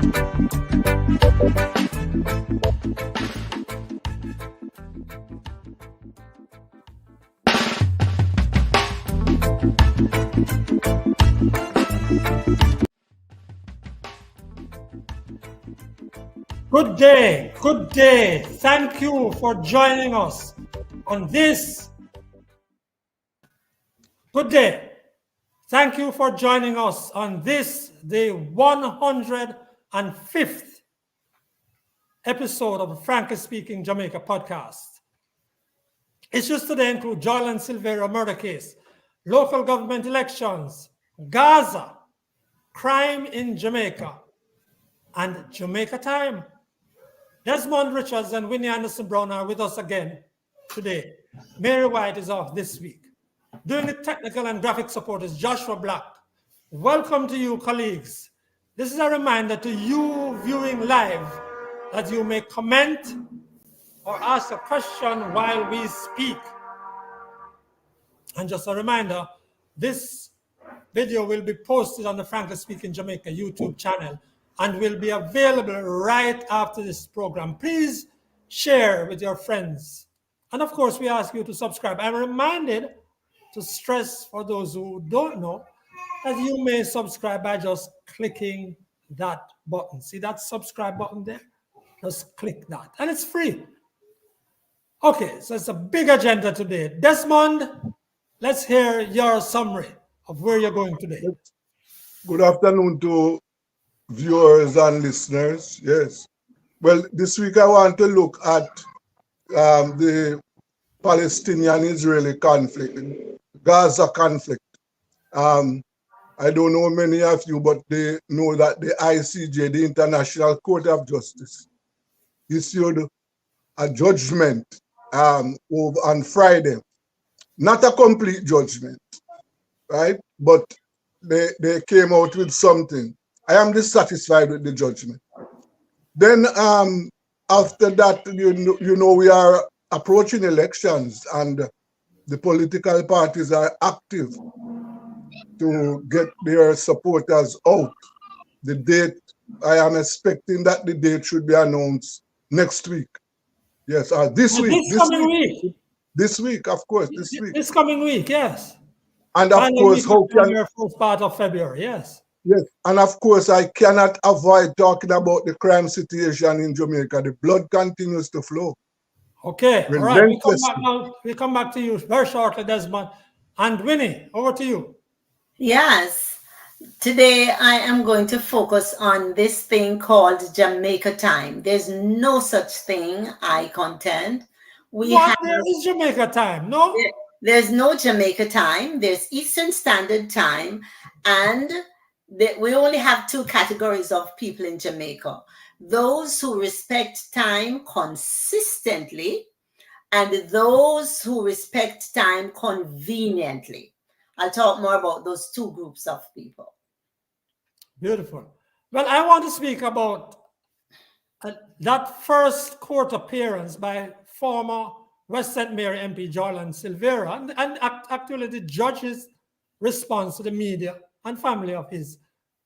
Good day, good day. Thank you for joining us on this. Good day. Thank you for joining us on this, the 105th episode of the Frankly Speaking Jamaica podcast. Issues today include Joel and Silvera murder case, local government elections, Gaza, crime in Jamaica, and Jamaica time. Desmond Richards and Winnie Anderson-Brown are with us again today. Mary White is off this week. Doing the technical and graphic support is Joshua Black. Welcome to you, colleagues. This is a reminder to you viewing live that you may comment or ask a question while we speak. And just a reminder, this video will be posted on the Frankly Speaking Jamaica YouTube channel and will be available right after this program. Please share with your friends. And of course, we ask you to subscribe. I'm reminded to stress for those who don't know that you may subscribe by just clicking that button. See that subscribe button there? Just click that. And it's free. Okay, so it's a big agenda today. Desmond, let's hear your summary of where you're going today. Good afternoon to viewers and listeners. Yes. Well, this week I want to look at the Palestinian-Israeli conflict, Gaza conflict. I don't know many of you, but they know that the ICJ, the International Court of Justice, issued a judgment on Friday. Not a complete judgment, right? But they came out with something. I am dissatisfied with the judgment. Then after that, you know, we are approaching elections and the political parties are active to get their supporters out. The date, I am expecting that the date should be announced next week. Yes, this week. This week, of course, this week. This coming week, yes. And of course, how can your first part of February, yes. Yes, and of course, I cannot avoid talking about the crime situation in Jamaica. The blood continues to flow. Okay, all right. We come back to you very shortly, Desmond. And Winnie, over to you. Yes. Today, I am going to focus on this thing called Jamaica time. There's no such thing, I contend. There is Jamaica time, no? There's no Jamaica time. There's Eastern Standard Time, and we only have two categories of people in Jamaica: those who respect time consistently and those who respect time conveniently. I'll talk more about those two groups of people. Beautiful. Well, I want to speak about that first court appearance by former West St. Mary MP Joel Silvera and actually the judge's response to the media and family of his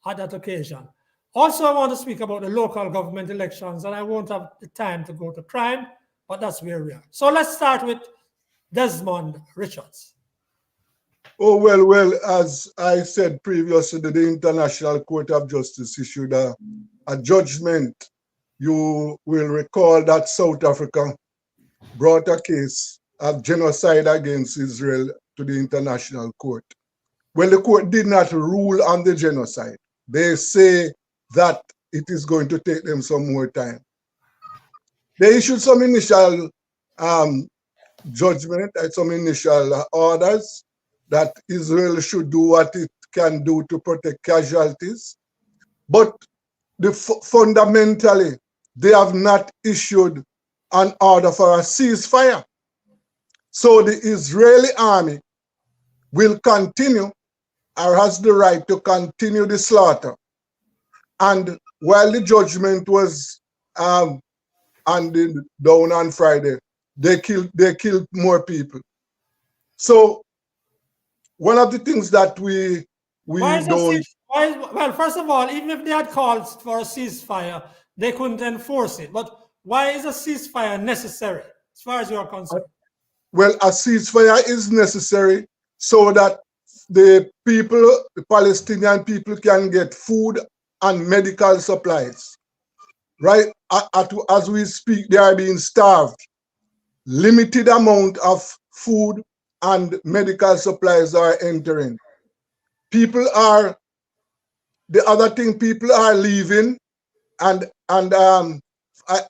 at that occasion. Also, I want to speak about the local government elections, and I won't have the time to go to crime, but that's where we are. So let's start with Desmond Richards. Oh, well, as I said previously, the International Court of Justice issued a judgment. You will recall that South Africa brought a case of genocide against Israel to the International Court. Well, the court did not rule on the genocide. They say that it is going to take them some more time. They issued some initial judgment, some initial orders that Israel should do what it can do to protect casualties. But fundamentally, they have not issued an order for a ceasefire. So the Israeli army will continue, or has the right to continue, the slaughter. And while the judgment was handed down on Friday, they killed more people. So one of the things that we Why Well, first of all, even if they had called for a ceasefire, they couldn't enforce it. But why is a ceasefire necessary, as far as you're concerned? Well, a ceasefire is necessary so that the Palestinian people can get food and medical supplies. Right? As we speak, they are being starved. Limited amount of food and medical supplies are entering. People are leaving, and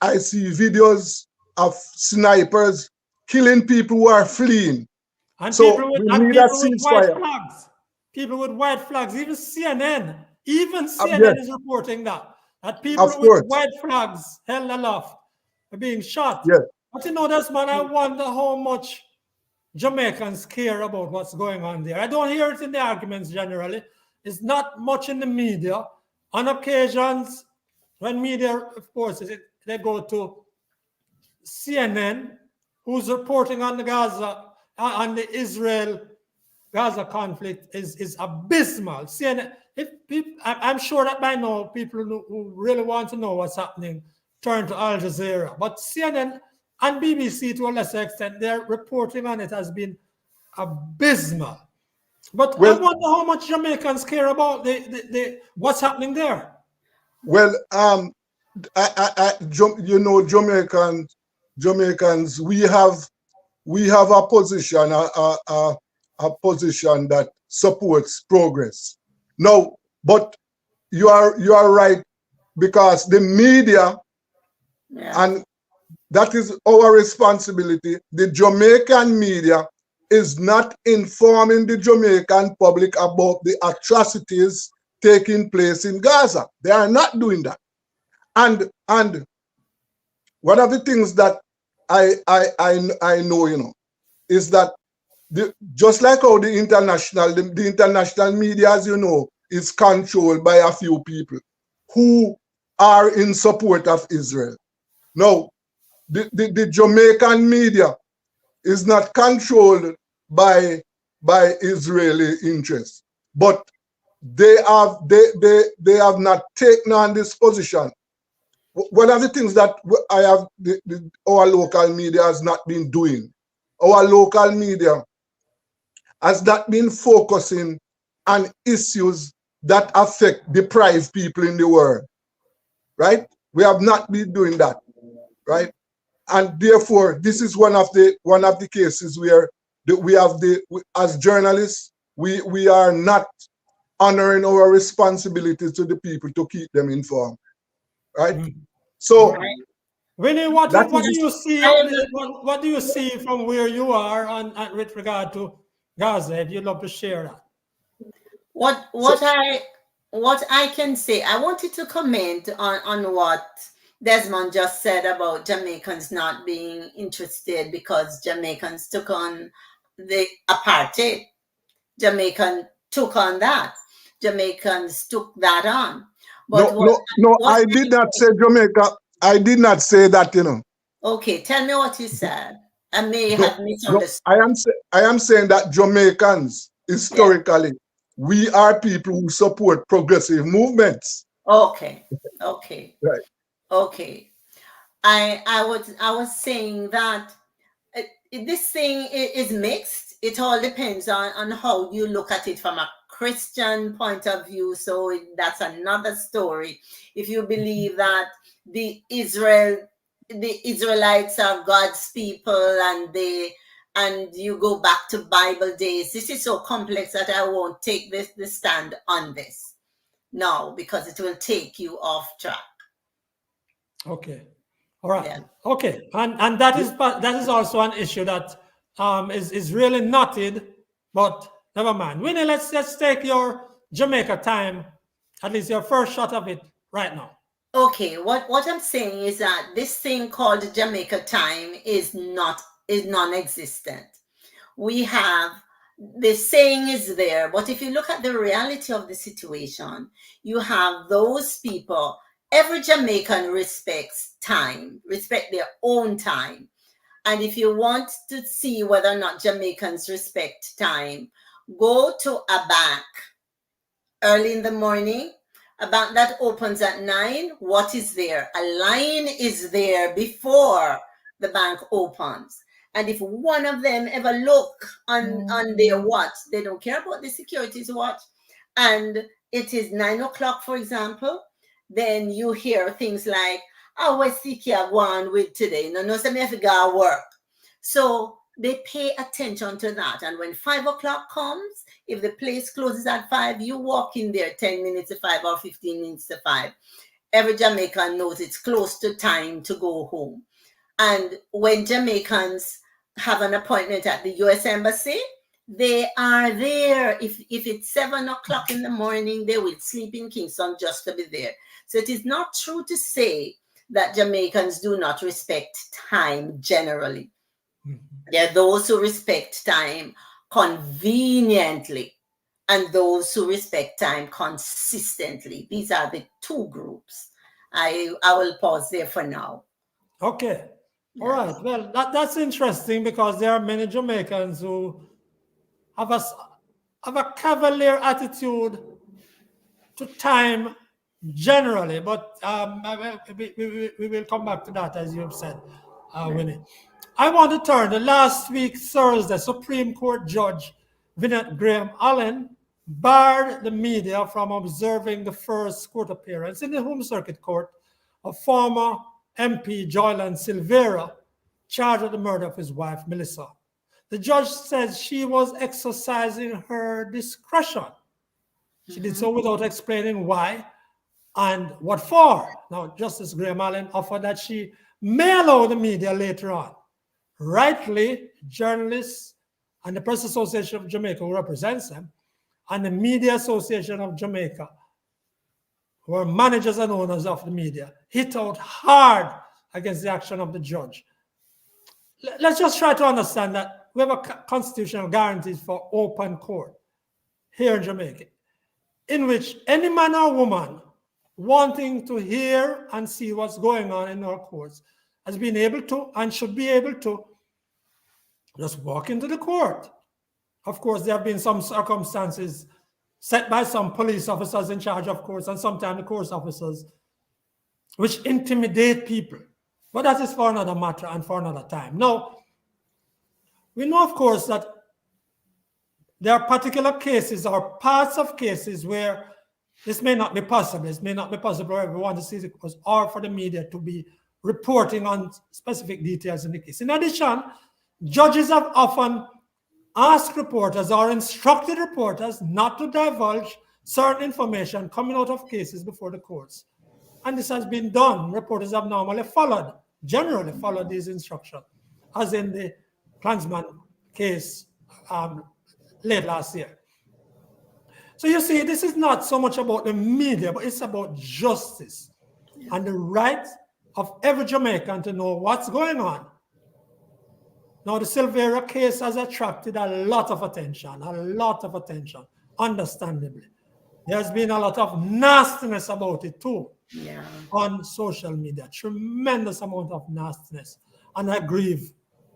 I see videos of snipers killing people who are fleeing. And So people with, we and need a people with white ceasefire. flags. People with white flags. Even CNN Yes, is reporting that people of with course. white flags held aloft are being shot. Yes. But Desmond, I wonder how much Jamaicans care about what's going on there. I don't hear it in the arguments generally. It's not much in the media. On occasions, when media, of course, they go to CNN, who's reporting on the on the Israel-Gaza conflict is abysmal. CNN, I'm sure that by now people who really want to know what's happening turn to Al Jazeera. But CNN and BBC, to a lesser extent, their reporting on it has been abysmal. But I wonder how much Jamaicans care about the what's happening there. Well, Jamaicans, we have a position, a position that supports progress. No, but you are right, because the media, and that is our responsibility. The Jamaican media is not informing the Jamaican public about the atrocities taking place in Gaza. They are not doing that. And one of the things that I know, is that just like how the international media, as you know, is controlled by a few people who are in support of Israel. Now, the Jamaican media is not controlled by Israeli interests, but they have not taken on this position. One of the things that our local media has not been doing, our local media has not been focusing on issues that affect deprived people in the world, right? We have not been doing that, right? And therefore, this is one of the cases where as journalists, we are not honoring our responsibility to the people to keep them informed, right? So, Winnie, what do you see? What do you see from where you are with regard to Gaza? If you'd love to share that. What I can say, I wanted to comment on what Desmond just said about Jamaicans not being interested because Jamaicans took on the apartheid. Jamaicans took on that. Jamaicans took that on. But I did not say Jamaica. I did not say that, Okay, tell me what you said. I may have misunderstood. I am saying that Jamaicans, historically, we are people who support progressive movements. Okay. Right. Okay. I was saying that this thing is mixed. It all depends on how you look at it from a Christian point of view. So that's another story. If you believe that the Israelites are God's people and you go back to Bible days, this is so complex that I won't take the stand on this now, because it will take you off track. Okay. All right. Yeah. Okay. And that is also an issue that is really knotted, but never mind. Winnie, let's take your Jamaica time, at least your first shot of it right now. Okay, what I'm saying is that this thing called Jamaica time is non-existent. We have, the saying is there, but if you look at the reality of the situation, you have those people. Every Jamaican respects time, respect their own time. And if you want to see whether or not Jamaicans respect time, go to a bank early in the morning. A bank that opens at 9, what is there? A line is there before the bank opens. And if one of them ever look on their watch, they don't care about the security's watch, and it is 9 o'clock, for example, then you hear things like, oh, what's the going with today? No, so me have to go work. So they pay attention to that. And when 5 o'clock comes, if the place closes at 5, you walk in there 10 minutes to 5 or 15 minutes to 5. Every Jamaican knows it's close to time to go home. And when Jamaicans have an appointment at the U.S. Embassy, they are there. If it's 7 o'clock in the morning, they will sleep in Kingston just to be there. So it is not true to say that Jamaicans do not respect time generally. There are those who respect time conveniently and those who respect time consistently. These are the two groups. I will pause there for now. Okay. All right. Well, that's interesting because there are many Jamaicans who have a cavalier attitude to time generally, but we will come back to that, as you've said, Winnie. I want to turn to last week, Thursday, Supreme Court Judge Winnie Graham Allen barred the media from observing the first court appearance in the Home Circuit Court of former MP Joylan Silvera, charged with the murder of his wife, Melissa. The judge says she was exercising her discretion. She did so without explaining why and what for. Now, Justice Graham Allen offered that she may allow the media later on. Rightly, journalists and the Press Association of Jamaica, who represents them, and the Media Association of Jamaica, who are managers and owners of the media, hit out hard against the action of the judge. Let's just try to understand that we have a constitutional guarantee for open court here in Jamaica, in which any man or woman wanting to hear and see what's going on in our courts has been able to and should be able to just walk into the court. Of course, there have been some circumstances set by some police officers in charge of courts and sometimes the court officers which intimidate people. But that is for another matter and for another time. Now, we know, of course, that there are particular cases or parts of cases where this may not be possible. It may not be possible for everyone to see the course or for the media to be reporting on specific details in the case. In addition, judges have often asked reporters or instructed reporters not to divulge certain information coming out of cases before the courts. And this has been done. Reporters have generally followed these instructions, as in the Klansman case late last year. So you see, this is not so much about the media, but it's about justice and the right of every Jamaican to know what's going on. Now, the Silvera case has attracted a lot of attention, understandably. There's been a lot of nastiness about it too on social media, tremendous amount of nastiness. And I grieve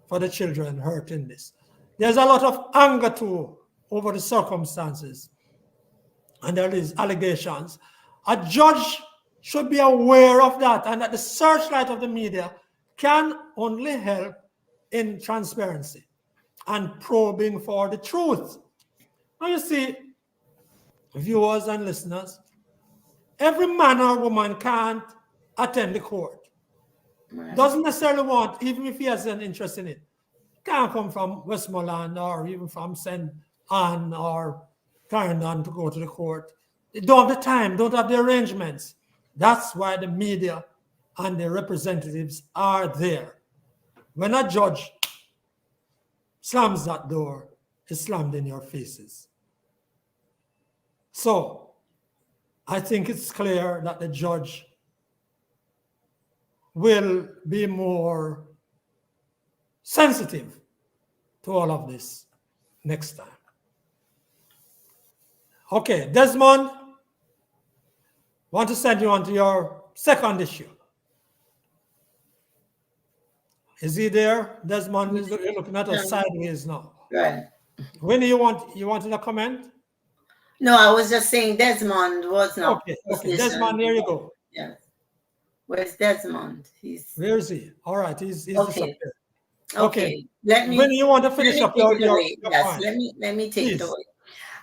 for the children hurt in this. There's a lot of anger too over the circumstances. And there is allegations. A judge should be aware of that and that the searchlight of the media can only help in transparency and probing for the truth. Now you see, viewers and listeners, every man or woman can't attend the court. Doesn't necessarily want, even if he has an interest in it, can't come from Westmoreland or even from St. Anne or Clarendon to go to the court. They don't have the time, don't have the arrangements. That's why the media and the representatives are there. When a judge slams that door, it's slammed in your faces. So I think it's clear that the judge will be more sensitive to all of this next time. Okay, Desmond, want to send you on to your second issue. Is he there? Desmond is looking at us sideways now. Right. Winnie, you wanted a comment? No, I was just saying Desmond was not Okay, okay. positioned. Desmond, there you go. Yeah. Where's Desmond? He's Where is he? All right, he's okay. disappeared. Okay. Okay. Let When me you want to finish up take it your away. Yes, point, let me take it please. away.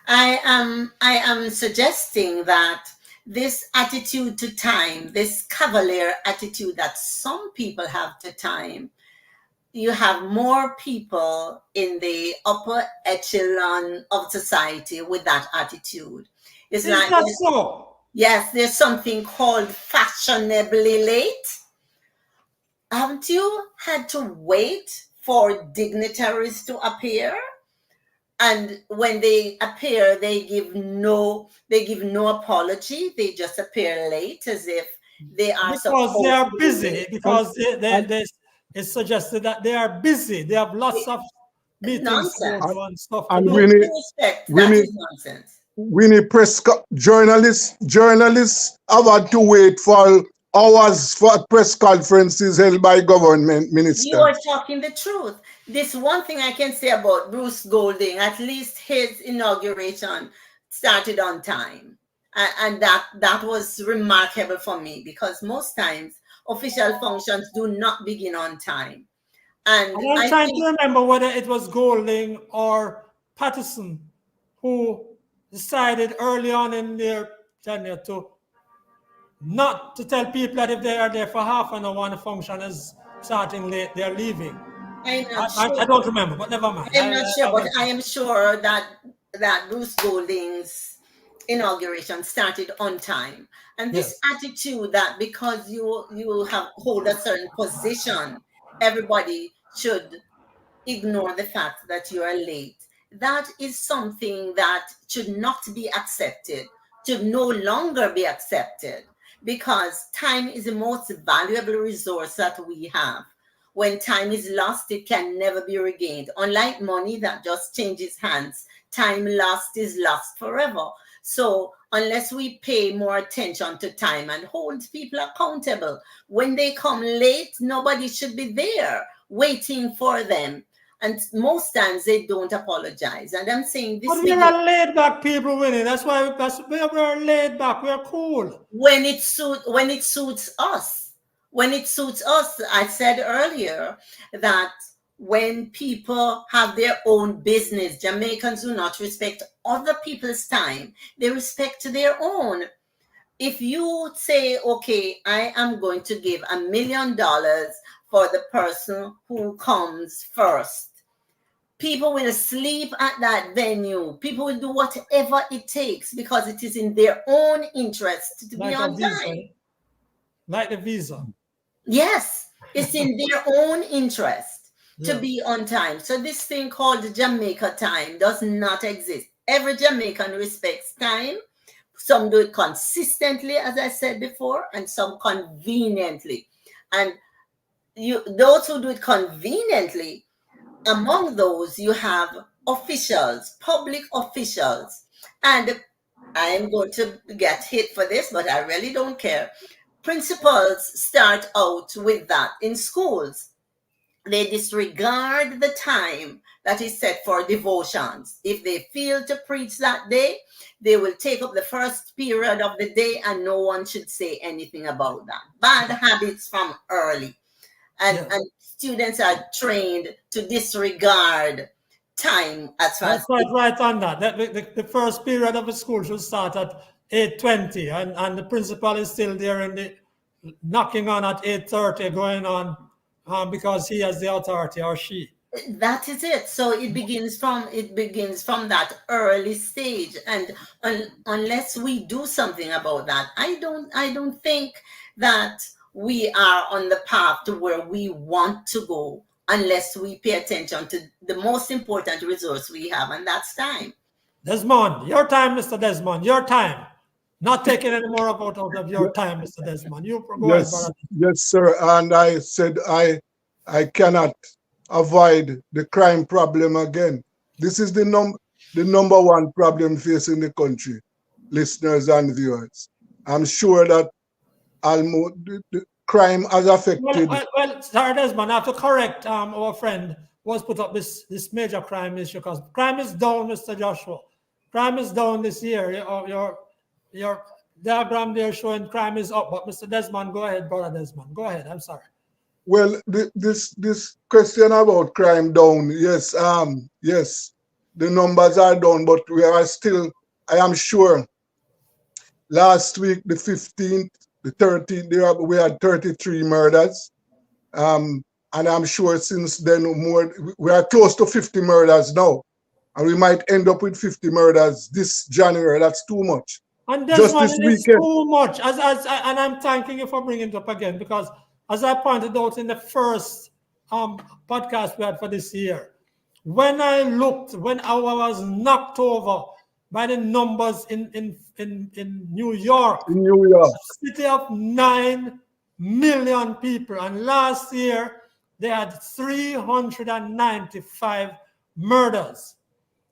I am suggesting that this attitude to time, this cavalier attitude that some people have to time, you have more people in the upper echelon of society with that attitude. It's Is like that so? yes, there's something called fashionably late. Haven't you had to wait for dignitaries to appear? And when they appear, they give no apology. They just appear late as if they are Because they supposed are to be busy. late. Because And, it's suggested that they are busy. They have lots of meetings to go Nonsense. to and stuff to and do. With Winnie, due respect, that Winnie, is nonsense. Winnie journalists have had to wait for hours for press conferences held by government You are ministers. talking the truth. This one thing I can say about Bruce Golding, at least his inauguration started on time. And that was remarkable for me because most times official functions do not begin on time. And And I'm I trying to think remember whether it was Golding or Patterson who decided early on in their tenure to not to tell people that if they are there for half an hour and the function is starting late, they're leaving. I'm not I sure. don't remember, but never mind. I'm not sure, but I am sure that Bruce Golding's inauguration started on time. And this Yes. attitude that because you have hold a certain position, everybody should ignore the fact that you are late. That is something that should not be accepted, should no longer be accepted, because time is the most valuable resource that we have. When time is lost, it can never be regained. Unlike money that just changes hands, time lost is lost forever. So, unless we pay more attention to time and hold people accountable, when they come late, nobody should be there waiting for them. And most times they don't apologize. And I'm saying this But we begins are laid back people, Winnie. That's why we're laid back. We're cool. when it suits us. When it suits us, I said earlier that when people have their own business, Jamaicans do not respect other people's time. They respect their own. If you say, okay, I am going to give $1 million for the person who comes first, people will sleep at that venue. People will do whatever it takes because it is in their own interest to be Like a on visa. time. Like the visa. Yes, it's in their own interest to Yes. be on time. So this thing called Jamaica time does not exist. Every Jamaican respects time. Some do it consistently, as I said before, and some conveniently. And those who do it conveniently, among those you have officials, public officials. And I am going to get hit for this, but I really don't care. Principals start out with that in schools. They disregard the time that is set for devotions. If they feel to preach that day, they will take up the first period of the day and no one should say anything about that. Bad habits from early. And students are trained to disregard time as far That's as quite right on that. The first period of the school should start at 8:20, and the principal is still there and knocking on at 8:30, going on because he has the authority or she. that is it. So it begins from that early stage, and unless we do something about that, I don't think that we are on the path to where we want to go unless we pay attention to the most important resource we have, and that's time. Desmond, your time, Mr. Desmond, your time. Not taking any more out of your time, Mr. Desmond. You go ahead, Yes, brother. yes, sir. And I said I cannot avoid the crime problem again. This is the number one problem facing the country, listeners and viewers. I'm sure that almost the crime has affected. Well, Sir Desmond, I have to correct our friend who has put up this major crime issue because crime is down, Mr. Joshua. crime is down this year. Your diagram there showing crime is up. But Mr. Desmond, go ahead, brother Desmond. Go ahead. I'm sorry. Well, this question about crime down, yes, yes, the numbers are down, but we are still, I am sure, last week, the 15th, the 13th, we had 33 murders. And I'm sure since then, we are close to 50 murders now. And we might end up with 50 murders this January. That's too much. And just Desmond, this it is weekend. too much. And I'm thanking you for bringing it up again, because as I pointed out in the first podcast we had for this year, when I was knocked over by the numbers in New York, city of 9 million people, and last year they had 395 murders.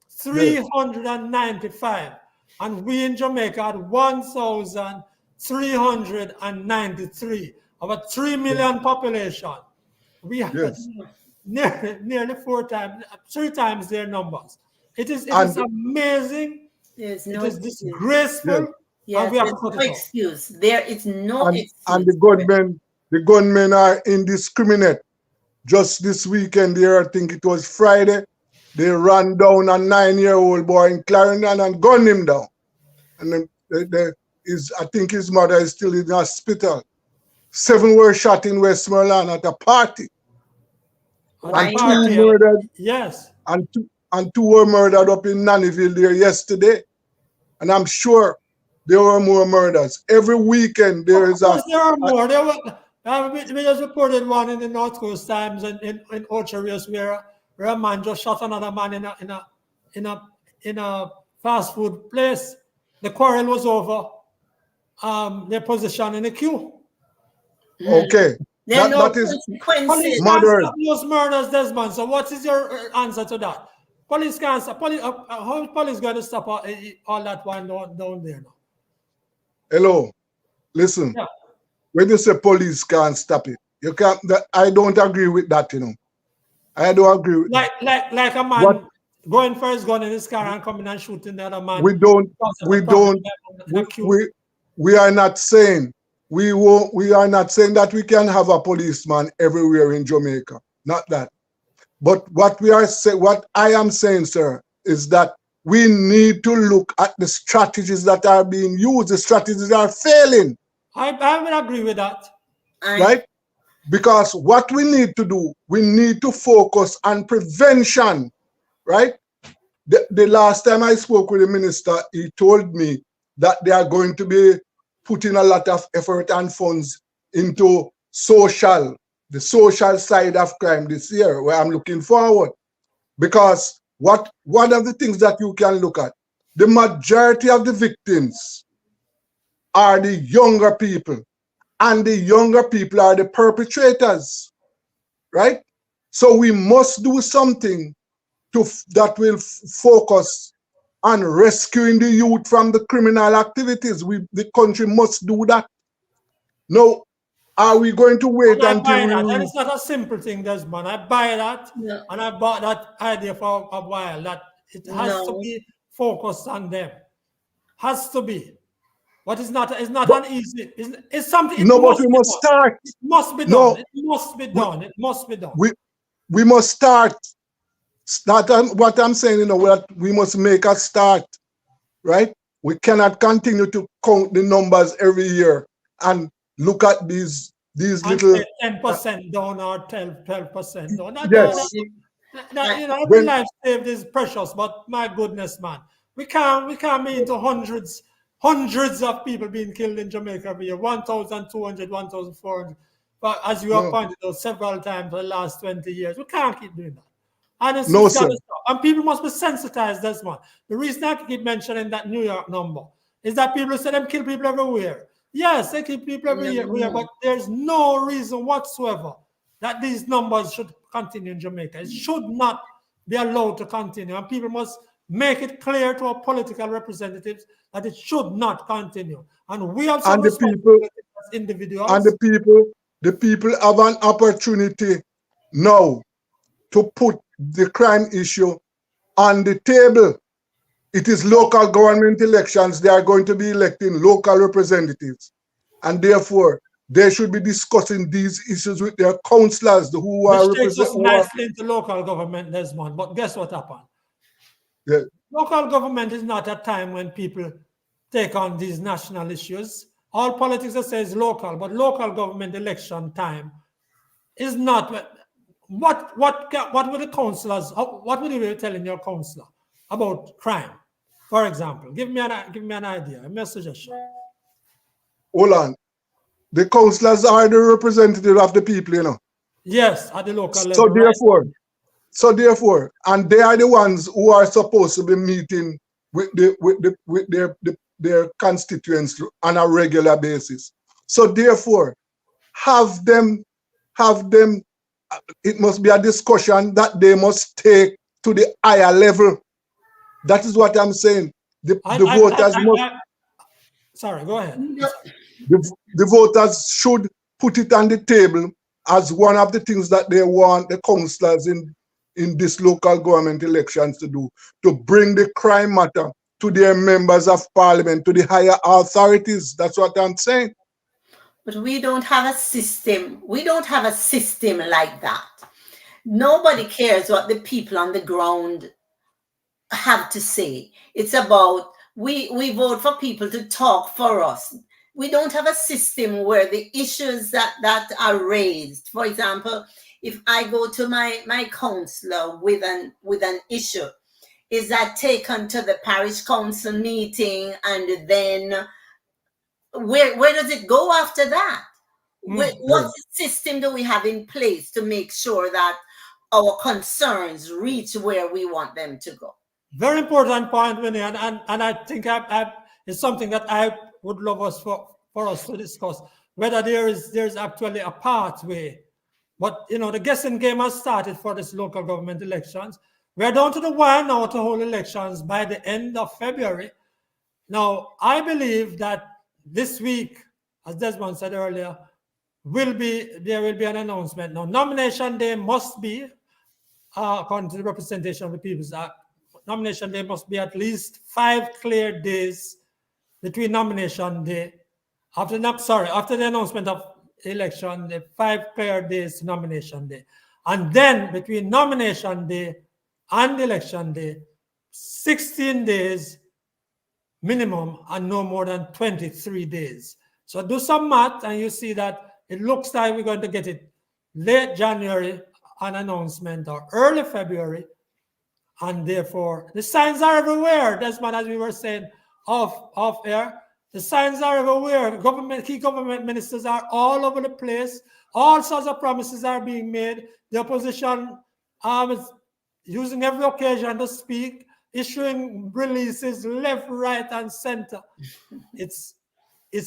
395. And we in Jamaica had 1,393. Our 3 million population. We have nearly 3 times their numbers. It is amazing. There's no it is disgraceful. Yes, and we have there's to no excuse. There is no excuse. And the gunmen are indiscriminate. Just this weekend there, I think it was Friday, they ran down a 9-year-old boy in Clarendon and gunned him down. And then I think his mother is still in the hospital. 7 were shot in Westmoreland at a party. And 2 murdered. Yes. And 2 were murdered up in Nannyville there yesterday. And I'm sure there were more murders. Every weekend there is a... There are more. We just reported one in the North Coast Times in Ocherius where a man just shot another man in a fast food place. The quarrel was over their position in the queue. Okay. That is police murder. Those murders, Desmond. So what is your answer to that? Police can't stop. How is police going to stop all that one down there now? Hello. Listen. Yeah. When you say police can't stop it, you can't. I don't agree with that. I don't agree with like a man going for his gun in his car and coming and shooting the other man. We are not saying we are not saying that we can have a policeman everywhere in Jamaica. Not that. But what I am saying, sir, is that we need to look at the strategies that are being used. The strategies are failing. I would agree with that. Right? Because what we need to do, we need to focus on prevention, right? The last time I spoke with the minister, he told me that they are going to be putting a lot of effort and funds into the social side of crime this year, where I'm looking forward. Because one of the things that you can look at, the majority of the victims are the younger people. And the younger people are the perpetrators, right? So we must do something that will focus on rescuing the youth from the criminal activities. The country must do that. Now, are we going to wait until that is not a simple thing, Desmond. I buy that, and I bought that idea for a while, that it has to be focused on them. Has to be. But it's not an easy. It's something. But we must start. It must be done. It must be done. It must be done. We must start. What I'm saying, we must make a start, right? We cannot continue to count the numbers every year and look at these little 10% down or 12% down. Yes. Every life saved is precious, but my goodness, man, we can't be into hundreds of people being killed in Jamaica every year, 1,200, 1,400. But as you have pointed out several times for the last 20 years, we can't keep doing that. And and people must be sensitized, Desmond. The reason I keep mentioning that New York number is that people say them kill people everywhere. Yes, they kill people everywhere, but there's no reason whatsoever that these numbers should continue in Jamaica. It should not be allowed to continue. And people must make it clear to our political representatives that it should not continue. And we have some responsibility as individuals. And the people have an opportunity now to put the crime issue on the table. It is local government elections. They are going to be electing local representatives. And therefore, they should be discussing these issues with their councillors who are Which takes us representing. nicely into local government, Desmond. But guess what happened? Yeah. Local government is not a time when people take on these national issues. All politics that says local, but local government election time is not. What were the councillors? What would you be telling your councillor about crime, for example? Give me an idea. Give me a suggestion. Hold on. The councillors are the representative of the people, you know. Yes, at the local level. So therefore, and they are the ones who are supposed to be meeting with their constituents on a regular basis. So therefore, have them. It must be a discussion that they must take to the higher level. That is what I'm saying. Sorry, go ahead. The voters should put it on the table as one of the things that they want the councillors in this local government elections to do, to bring the crime matter to their members of parliament, to the higher authorities. That's what I'm saying. But we don't have a system. We don't have a system like that. Nobody cares what the people on the ground have to say. It's about we vote for people to talk for us. We don't have a system where the issues that are raised, for example, if I go to my councillor with an issue, is that taken to the parish council meeting, and then where does it go after that? What system do we have in place to make sure that our concerns reach where we want them to go? Very important point, Winnie, and I think it's something that I would love us for us to discuss, whether there's actually a pathway. But the guessing game has started for this local government elections. We're down to the wire now to hold elections by the end of February. Now, I believe that this week, as Desmond said earlier, there will be an announcement. Now, nomination day must be, according to the representation of the People's Act, nomination day must be at least 5 clear days between nomination day, after the announcement of election, the 5 clear days to nomination day. And then between nomination day and election day, 16 days minimum and no more than 23 days. So do some math and you see that it looks like we're going to get it late January, an announcement, or early February. And therefore, the signs are everywhere. Desmond, as we were saying off air, the signs are everywhere. Key government ministers are all over the place. All sorts of promises are being made. The opposition is using every occasion to speak, issuing releases left, right, and center. It's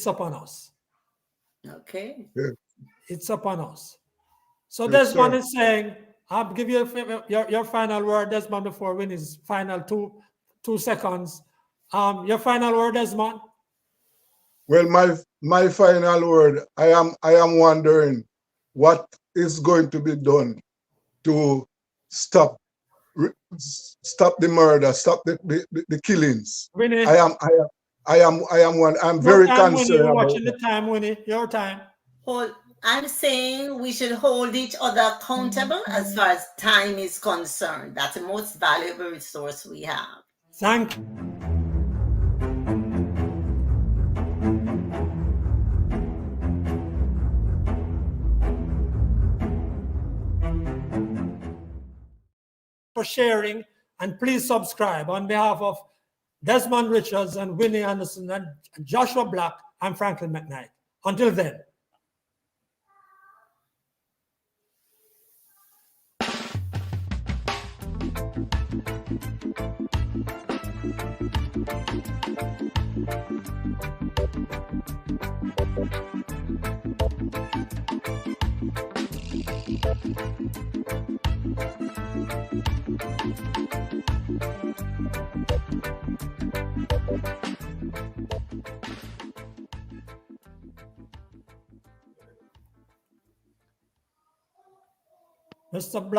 upon us. Okay. Yeah. It's upon us. So Yes, Desmond sir. is saying, I'll give you your final word, Desmond, before Winnie's final two seconds. Your final word, Desmond. Well, my final word, I am wondering what is going to be done to stop the murder, stop the killings. Winnie, I'm very concerned You're about watching that. the time, Winnie. Your time. I'm saying we should hold each other accountable as far as time is concerned. That's the most valuable resource we have. Thank you. For sharing, and please subscribe. On behalf of Desmond Richards and Winnie Anderson and Joshua Black, I'm Franklin McKnight. Until then. Mr. Black.